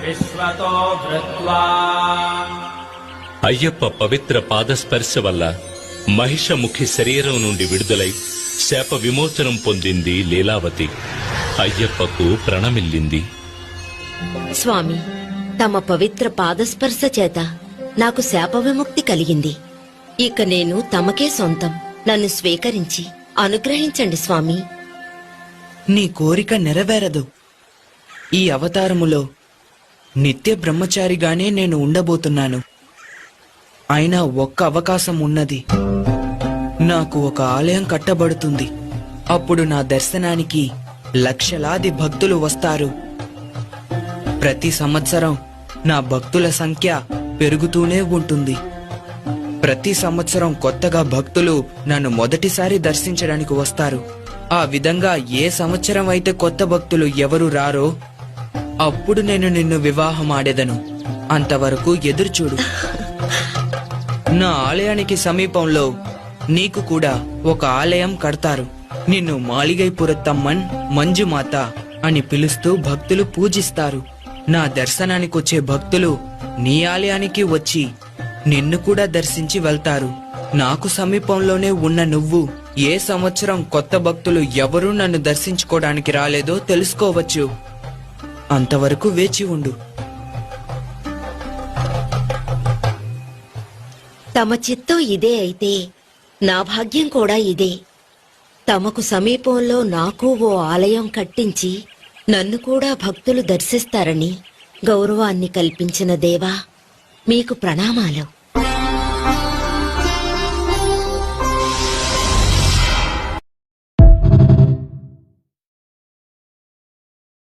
విశ్వతో భృత్వా. అయ్యప్ప పవిత్ర పాదస్పర్శ వల్ల మహిషముఖి శరీరం నుండి విడుదలై శాప విమోచనం పొందింది లీలావతి. అయ్యప్పకు ప్రణమిల్లింది. స్వామి, తమ పవిత్ర పాదస్పర్శ చేత నాకు శాప విముక్తి కలిగింది. ఇక నేను తమకే సొంతం. నన్ను స్వీకరించి అనుగ్రహించండి స్వామి. నీ కోరిక నెరవేరదు. ఈ అవతారములో నిత్య బ్రహ్మచారిగానే నేను ఉండబోతున్నాను. అయినా ఒక్క అవకాశం ఉన్నది. నాకు ఒక ఆలయం కట్టబడుతుంది. అప్పుడు నా దర్శనానికి లక్షలాది భక్తులు వస్తారు. ప్రతి సంవత్సరం నా భక్తుల సంఖ్య పెరుగుతూనే ఉంటుంది. ప్రతి సంవత్సరం కొత్తగా భక్తులు నన్ను మొదటిసారి దర్శించడానికి వస్తారు. ఆ విధంగా ఏ సంవత్సరం అయితే కొత్త భక్తులు ఎవరు రారో అప్పుడు నేను నిన్ను వివాహం ఆడేదను. అంతవరకు ఎదురుచూడు. నా ఆలయానికి సమీపంలో నీకు కూడా ఒక ఆలయం కడతారు. నిన్ను మాలిగైపురత్తమ్మన్ మంజుమాత అని పిలుస్తూ భక్తులు పూజిస్తారు. నా దర్శనానికొచ్చే భక్తులు నీ ఆలయానికి వచ్చి నిన్ను కూడా దర్శించి వెళ్తారు. నాకు సమీపంలోనే ఉన్న నువ్వు ఏ సంవత్సరం కొత్త భక్తులు ఎవరూ నన్ను దర్శించుకోవడానికి రాలేదో తెలుసుకోవచ్చు. అంతవరకు వేచి ఉండు. తమ చిత్తం ఇదే అయితే నా భాగ్యం కూడా ఇదే. తమకు సమీపంలో నాకు ఓ ఆలయం కట్టించి నన్ను కూడా భక్తులు దర్శిస్తారని గౌరవాన్ని కల్పించిన దేవా, మీకు ప్రణామాలు.